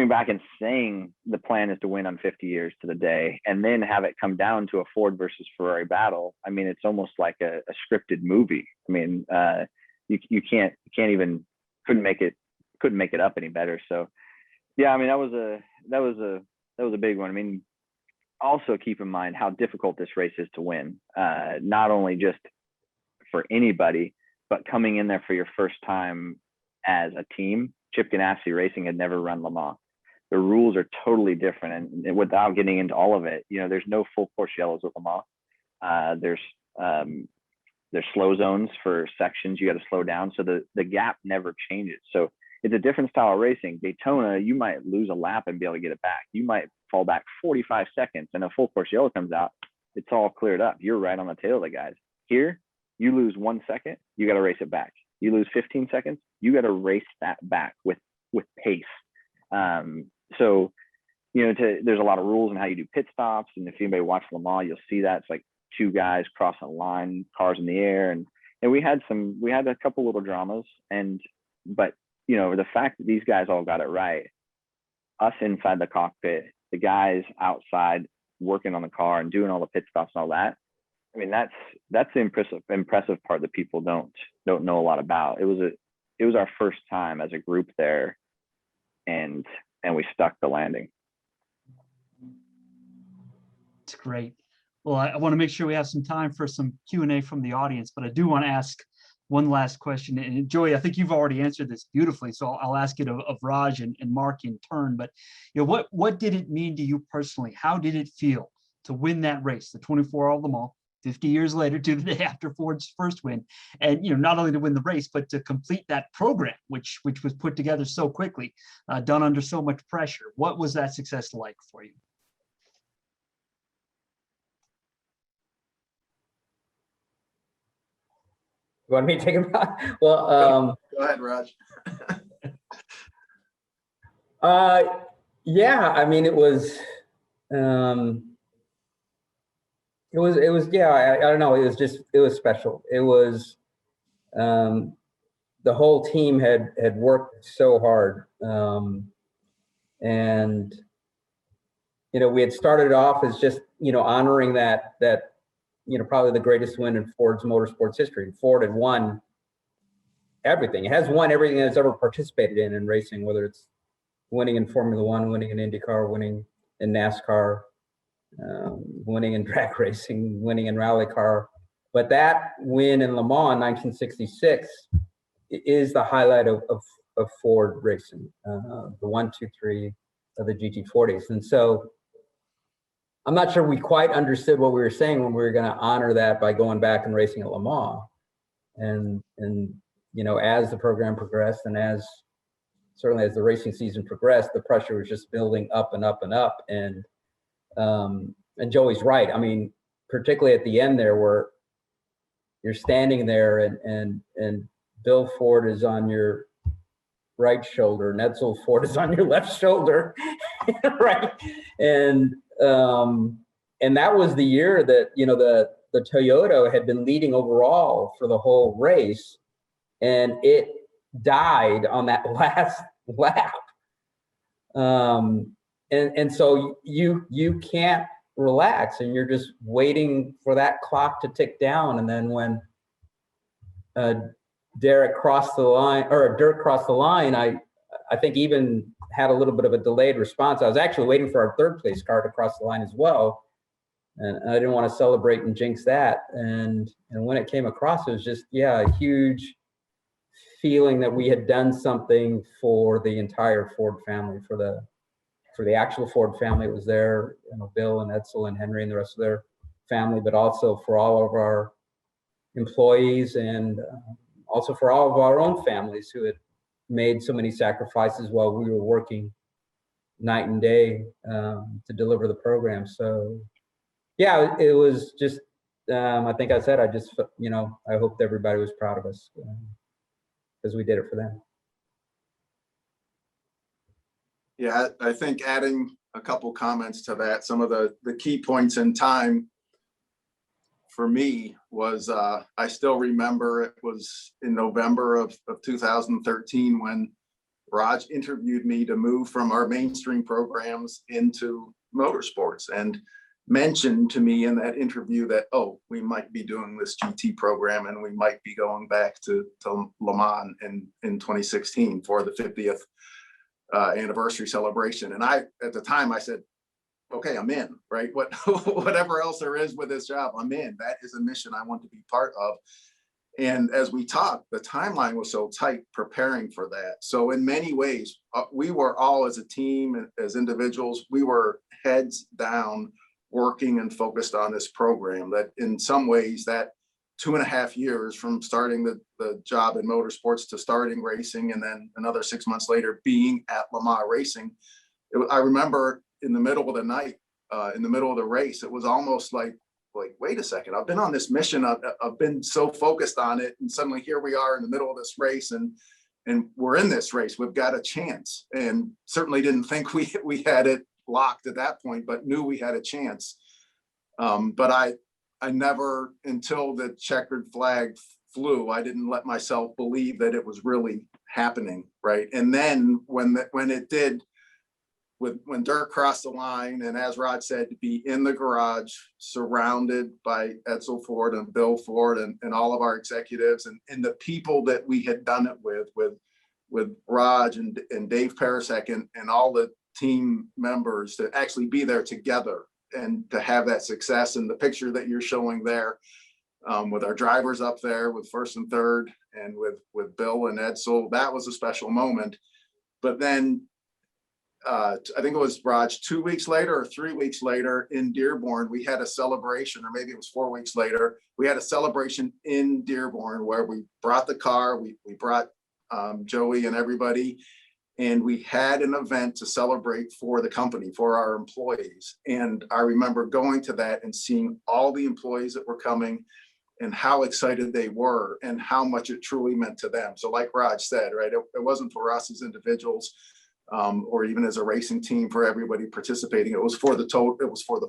back and saying the plan is to win on 50 years to the day, and then have it come down to a Ford versus Ferrari battle. I mean, it's almost like a scripted movie. I mean, you couldn't make it up any better. So yeah, I mean, that was a big one. I mean, also keep in mind how difficult this race is to win, not only just for anybody, but coming in there for your first time as a team. Chip Ganassi Racing had never run Le Mans. The rules are totally different, and without getting into all of it, there's no full course yellows at Le Mans. There's slow zones for sections. You got to slow down, so the gap never changes. So it's a different style of racing. Daytona, you might lose a lap and be able to get it back. You might fall back 45 seconds, and a full course yellow comes out. It's all cleared up. You're right on the tail of the guys. Here, you lose 1 second, you got to race it back. You lose 15 seconds, you got to race that back with pace. So, there's a lot of rules on how you do pit stops. And if anybody watched Le Mans, you'll see that it's like 2 guys crossing a line, cars in the air. And we had a couple little dramas, but the fact that these guys all got it right, us inside the cockpit, the guys outside working on the car and doing all the pit stops and all that. I mean, that's the impressive part that people don't know a lot about. It was our first time as a group there, and we stuck the landing. It's great. Well, I want to make sure we have some time for some Q&A from the audience, but I do want to ask one last question. And Joey, I think you've already answered this beautifully, so I'll ask it of Raj and Mark in turn. But what did it mean to you personally? How did it feel to win that race, the 24 Hour Le Mans, 50 years later to the day after Ford's first win. And, not only to win the race, but to complete that program, which was put together so quickly, done under so much pressure. What was that success like for you? You want me to take it back? Well, Go ahead, Raj. yeah, I mean, it was, yeah, I don't know. It was special. It was, the whole team had worked so hard. And, we had started off as just, honoring that, probably the greatest win in Ford's motorsports history. Ford had won everything. It has won everything it's ever participated in racing, whether it's winning in Formula One, winning in IndyCar, winning in NASCAR, winning in drag racing, winning in rally car. But that win in Le Mans in 1966 is the highlight of Ford racing, the 1, 2, 3 of the GT40s. And so I'm not sure we quite understood what we were saying when we were going to honor that by going back and racing at Le Mans. And as the program progressed, and certainly as the racing season progressed, the pressure was just building up and up and up. And Joey's right. I mean, particularly at the end there, where you're standing there and Bill Ford is on your right shoulder, and Edsel Ford is on your left shoulder, right? And that was the year that the Toyota had been leading overall for the whole race, and it died on that last lap. And so you can't relax, and you're just waiting for that clock to tick down. And then when Dirk crossed the line, I think even had a little bit of a delayed response. I was actually waiting for our third place car to cross the line as well, and I didn't want to celebrate and jinx that. And when it came across, it was just, a huge feeling that we had done something for the entire Ford family, for the actual Ford family. It was there, Bill and Edsel and Henry and the rest of their family, but also for all of our employees, and also for all of our own families who had made so many sacrifices while we were working night and day to deliver the program. So yeah, it was just, I think I said, I hoped everybody was proud of us because we did it for them. Yeah, I think adding a couple comments to that, some of the key points in time for me was, I still remember it was in November of 2013 when Raj interviewed me to move from our mainstream programs into motorsports, and mentioned to me in that interview that, we might be doing this GT program and we might be going back to Le Mans in 2016 for the 50th anniversary celebration. And at the time I said, okay, I'm in, right? Whatever else there is with this job, I'm in. That is a mission I want to be part of. And as we talked, the timeline was so tight preparing for that. So in many ways, we were all as a team, as individuals, we were heads down, working and focused on this program. That in some ways, that 2.5 years from starting the job in motorsports to starting racing, and then another 6 months later being at Le Mans racing, I remember in the middle of the night, in the middle of the race, it was almost like, wait a second, I've been on this mission, I've been so focused on it, and suddenly here we are in the middle of this race, and we're in this race, we've got a chance. And certainly didn't think we had it locked at that point, but knew we had a chance. But I never, until the checkered flag flew, I didn't let myself believe that it was really happening, right? And then when it did, when Dirk crossed the line, and as Rod said, to be in the garage surrounded by Edsel Ford and Bill Ford and all of our executives and the people that we had done it with Raj and Dave Parasek and all the team members, to actually be there together and to have that success. And the picture that you're showing there, with our drivers up there with first and third, and with Bill and Edsel, that was a special moment. But then I think it was Raj, 2 weeks later or 3 weeks later in Dearborn, we had a celebration, or maybe it was 4 weeks later, we had a celebration in Dearborn where we brought the car, we brought Joey and everybody, and we had an event to celebrate for the company, for our employees. And I remember going to that and seeing all the employees that were coming and how excited they were and how much it truly meant to them. So like Raj said, right, it wasn't for us as individuals, or even as a racing team, for everybody participating. It was for the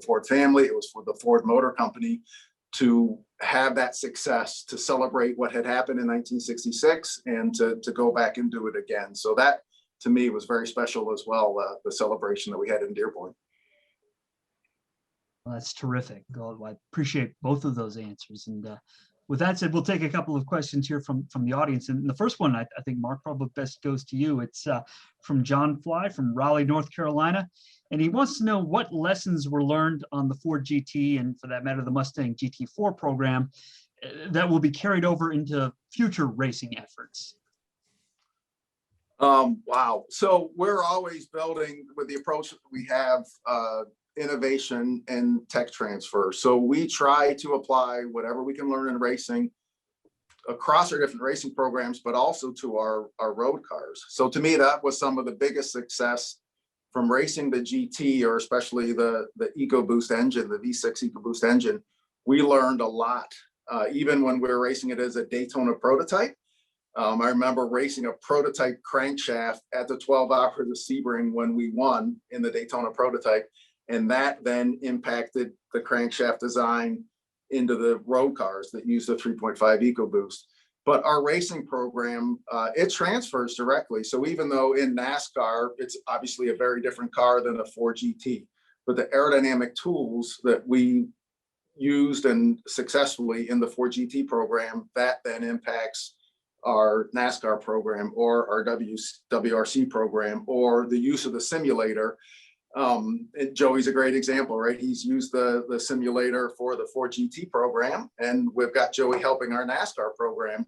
Ford family. It was for the Ford Motor Company to have that success, to celebrate what had happened in 1966 and to go back and do it again. So that, to me, was very special as well, the celebration that we had in Dearborn. Well, that's terrific. Well, I appreciate both of those answers. And with that said, we'll take a couple of questions here from the audience. And the first one, I think, Mark, probably best goes to you. It's from John Fly from Raleigh, North Carolina. And he wants to know what lessons were learned on the Ford GT, and for that matter, the Mustang GT4 program, that will be carried over into future racing efforts. Wow. So we're always building with the approach that we have, innovation and tech transfer. So we try to apply whatever we can learn in racing across our different racing programs, but also to our road cars. So to me, that was some of the biggest success from racing the GT, or especially the EcoBoost engine, the V6 EcoBoost engine. We learned a lot, even when we were racing it as a Daytona prototype. I remember racing a prototype crankshaft at the 12 Hours of Sebring when we won in the Daytona prototype. And that then impacted the crankshaft design into the road cars that use the 3.5 EcoBoost. But our racing program, it transfers directly. So even though in NASCAR, it's obviously a very different car than a Ford GT, but the aerodynamic tools that we used and successfully in the Ford GT program, that then impacts our NASCAR program or our WRC program, or the use of the simulator. Joey's a great example, right? He's used the simulator for the Ford GT program, and we've got Joey helping our NASCAR program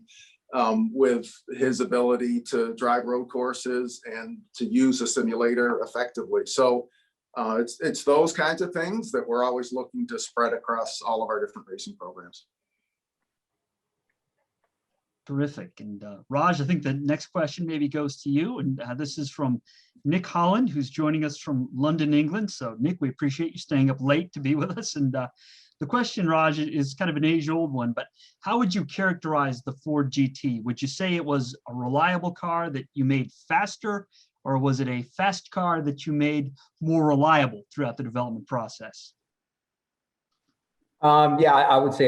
with his ability to drive road courses and to use a simulator effectively. So it's those kinds of things that we're always looking to spread across all of our different racing programs. Terrific. And Raj, I think the next question maybe goes to you. And this is from Nick Holland, who's joining us from London, England. So Nick, we appreciate you staying up late to be with us. And the question, Raj, is kind of an age-old one, but how would you characterize the Ford GT? Would you say it was a reliable car that you made faster, or was it a fast car that you made more reliable throughout the development process? Yeah, I would say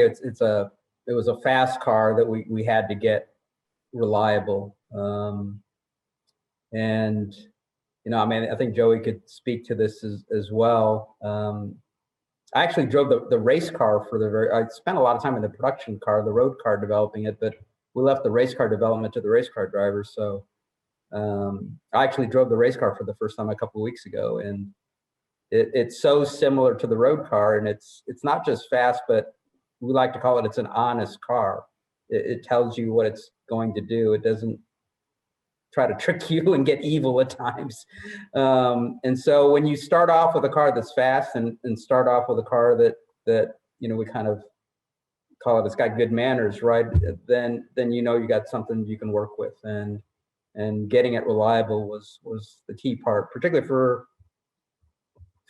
it was a fast car that we had to get reliable. And, I mean, I think Joey could speak to this as well. I actually drove the race car I spent a lot of time in the production car, the road car, developing it, but we left the race car development to the race car drivers. So I actually drove the race car for the first time a couple of weeks ago, and it's so similar to the road car, and it's not just fast, but we like to call it's an honest car. It tells you what it's going to do. It doesn't try to trick you and get evil at times. And so when you start off with a car that's fast and start off with a car that we kind of call it's got good manners, right? Then you got something you can work with, and getting it reliable was the key part, particularly for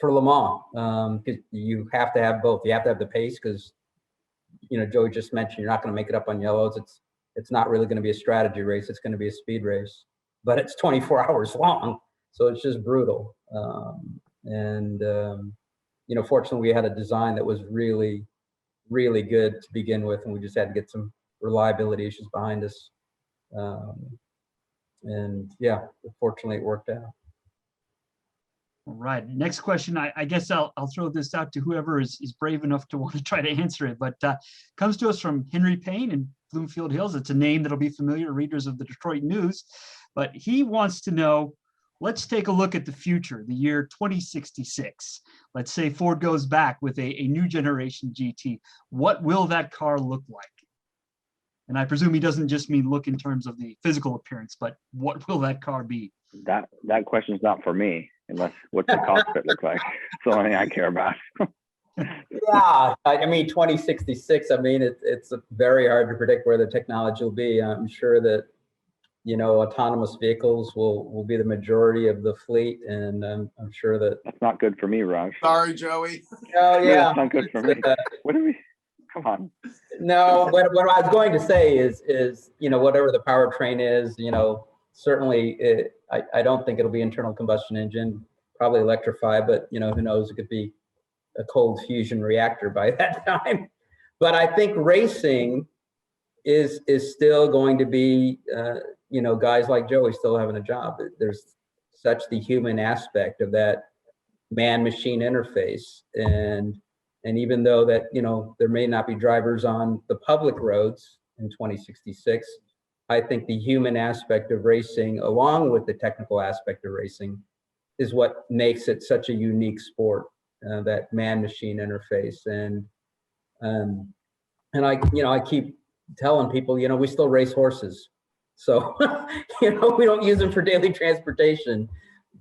Le Mans, because you have to have both. You have to have the pace, because Joey just mentioned you're not going to make it up on yellows. It's not really going to be a strategy race. It's going to be a speed race, but it's 24 hours long, so it's just brutal. Fortunately, we had a design that was really, really good to begin with, and we just had to get some reliability issues behind us. And yeah, fortunately, it worked out. All right. Next question. I guess I'll throw this out to whoever is brave enough to want to try to answer it, but comes to us from Henry Payne in Bloomfield Hills. It's a name that'll be familiar to readers of the Detroit News, but he wants to know, let's take a look at the future, the year 2066. Let's say Ford goes back with a new generation GT. What will that car look like? And I presume he doesn't just mean look in terms of the physical appearance, but what will that car be? That question's not for me. unless what's the cockpit look like? It's the only thing I care about. Yeah, I mean, 2066, I mean, it's very hard to predict where the technology will be. I'm sure that, autonomous vehicles will be the majority of the fleet, and I'm sure that. That's not good for me, Raj. Sorry, Joey. Oh, No, yeah. that's not good for me. What are we? Come on. No, what I was going to say is, whatever the powertrain is, certainly I don't think it'll be internal combustion engine, probably electrified, but, who knows, it could be a cold fusion reactor by that time. But I think racing is still going to be, guys like Joey still having a job. There's such the human aspect of that man-machine interface. And even though that, there may not be drivers on the public roads in 2066, I think the human aspect of racing, along with the technical aspect of racing, is what makes it such a unique sport, that man-machine interface. And I keep telling people, we still race horses. So, we don't use them for daily transportation,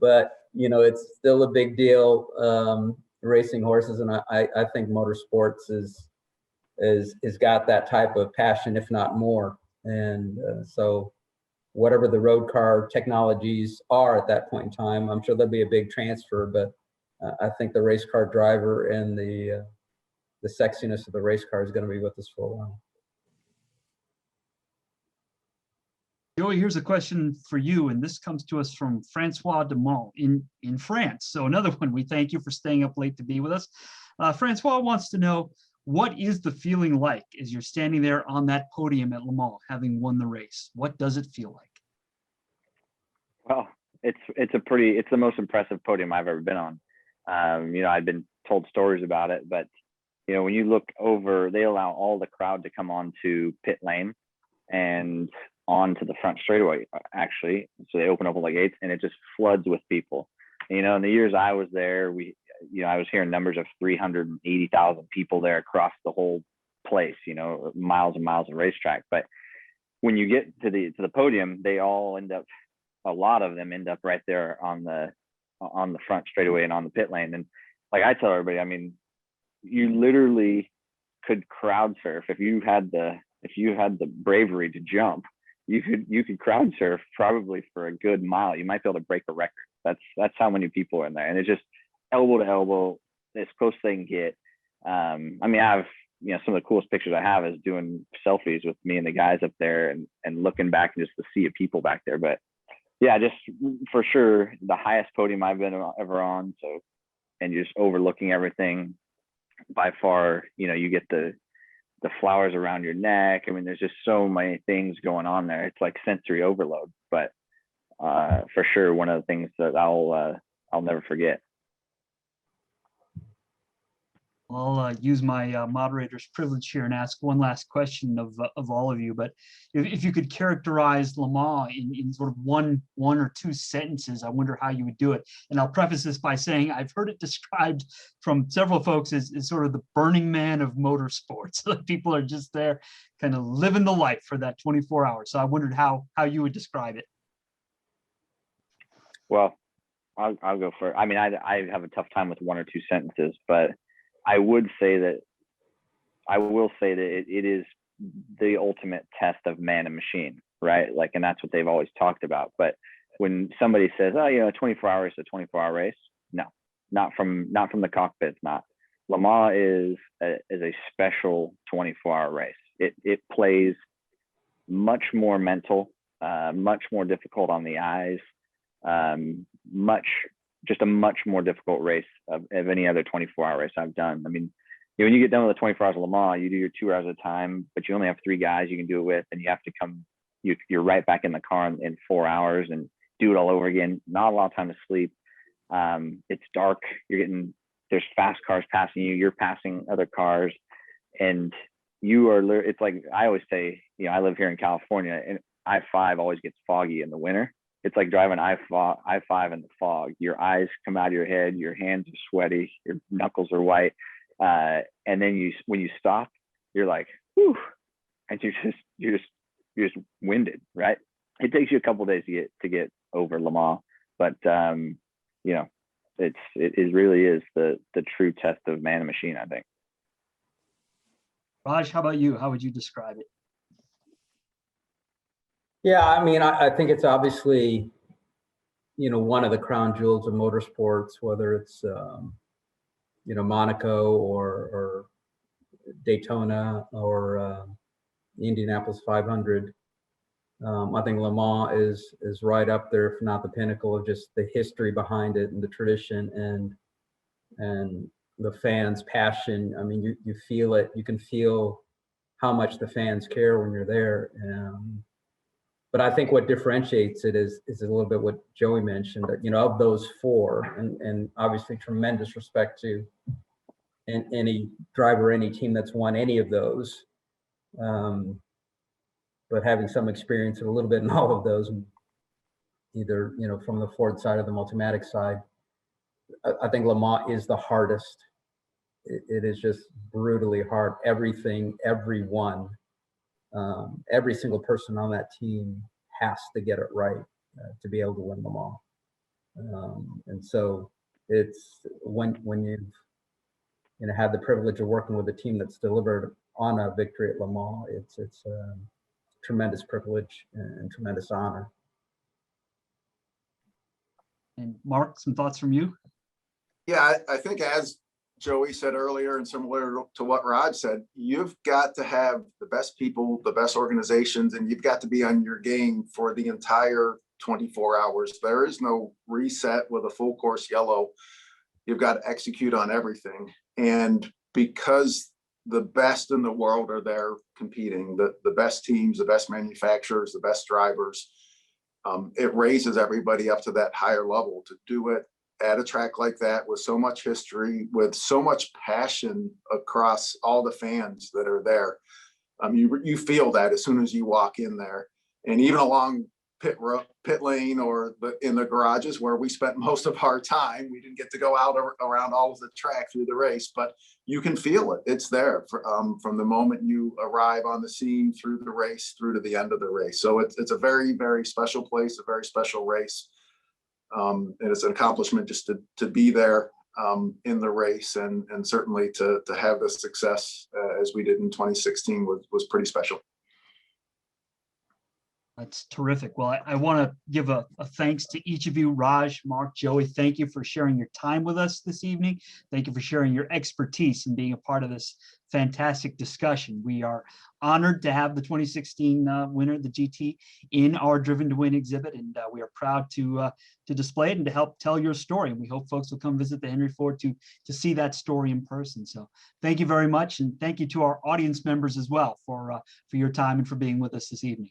but, it's still a big deal. Racing horses, and I think motorsports is got that type of passion, if not more. And so whatever the road car technologies are at that point in time, I'm sure there'll be a big transfer, but I think the race car driver and the sexiness of the race car is going to be with us for a while. Joey, here's a question for you, and this comes to us from Francois Demont in France. So another one, we thank you for staying up late to be with us. Francois wants to know, what is the feeling like as you're standing there on that podium at Le Mans, having won the race? What does it feel like? Well, it's the most impressive podium I've ever been on. I've been told stories about it, but when you look over, they allow all the crowd to come onto pit lane and onto the front straightaway, actually. So they open up all the gates and it just floods with people. In the years I was there, I was hearing numbers of 380,000 people there across the whole place, miles and miles of racetrack. But when you get to the podium, they all a lot of them end up right there on the front straightaway and on the pit lane. And like I tell everybody, I mean, you literally could crowd surf if you had the bravery to jump. You could crowd surf probably for a good mile. You might be able to break a record. That's how many people are in there, and it's just elbow to elbow, as close as they can get. I mean, I have some of the coolest pictures I have is doing selfies with me and the guys up there, and looking back and just the sea of people back there. But yeah, just for sure the highest podium I've been ever on. So, and just overlooking everything by far. You get the flowers around your neck. I mean, there's just so many things going on there. It's like sensory overload, but for sure, one of the things that I'll never forget. I'll use my moderator's privilege here and ask one last question of all of you. But if you could characterize Le Mans in sort of one or two sentences, I wonder how you would do it. And I'll preface this by saying I've heard it described from several folks as sort of the Burning Man of motorsports. People are just there kind of living the life for that 24 hours. So I wondered how you would describe it. Well, I'll go for it. I mean, I have a tough time with one or two sentences, but I will say that it is the ultimate test of man and machine, right? Like, and that's what they've always talked about. But when somebody says, a 24 hours is a 24-hour race, no, not from the cockpit. Not. Le Mans is a special 24-hour race. It plays much more mental, much more difficult on the eyes, just a much more difficult race of any other 24-hour race I've done. I mean, when you get done with the 24 hours of Le Mans, you do your 2 hours at a time, but you only have 3 guys you can do it with, and you have to come, you're right back in the car in 4 hours and do it all over again. Not a lot of time to sleep. It's dark. There's fast cars passing you. You're passing other cars, and it's like, I always say, I live here in California, and I-5 always gets foggy in the winter. It's like driving I-5 in the fog. Your eyes come out of your head, your hands are sweaty, your knuckles are white, and then when you stop, you're like, whew, and you're just winded, right? It takes you a couple of days to get over Le Mans, but it really is the true test of man and machine, I think. Raj, how about you? How would you describe it? Yeah, I mean, I think it's obviously, one of the crown jewels of motorsports, whether it's, Monaco or Daytona or the Indianapolis 500. I think Le Mans is right up there, if not the pinnacle of just the history behind it and the tradition and the fans' passion. I mean, you feel it. You can feel how much the fans care when you're there. But I think what differentiates it is a little bit what Joey mentioned, that, of those four, and obviously tremendous respect to any driver, any team that's won any of those. But having some experience a little bit in all of those, either, from the Ford side or the Multimatic side, I think Le Mans is the hardest. It is just brutally hard. Everything, everyone, every single person on that team has to get it right to be able to win Le Mans. And so it's when you've had the privilege of working with a team that's delivered on a victory at Le Mans, it's a tremendous privilege and tremendous honor. And Mark, some thoughts from you? Yeah, I think as Joey said earlier, and similar to what Raj said, you've got to have the best people, the best organizations, and you've got to be on your game for the entire 24 hours. There is no reset with a full course yellow. You've got to execute on everything. And because the best in the world are there competing, the best teams, the best manufacturers, the best drivers, it raises everybody up to that higher level to do it at a track like that with so much history, with so much passion across all the fans that are there. You feel that as soon as you walk in there, and even along pit lane or in the garages where we spent most of our time. We didn't get to go out around all of the track through the race, but you can feel it. It's there from the moment you arrive on the scene through the race through to the end of the race. So it's a very, very special place, a very special race. And it's an accomplishment just to be there in the race, and certainly to have the success as we did in 2016 was pretty special. That's terrific. Well, I want to give a thanks to each of you, Raj, Mark, Joey. Thank you for sharing your time with us this evening. Thank you for sharing your expertise and being a part of this fantastic discussion. We are honored to have the 2016 winner, the GT, in our Driven to Win exhibit, and we are proud to display it and to help tell your story. And we hope folks will come visit the Henry Ford to see that story in person. So thank you very much, and thank you to our audience members as well for your time and for being with us this evening.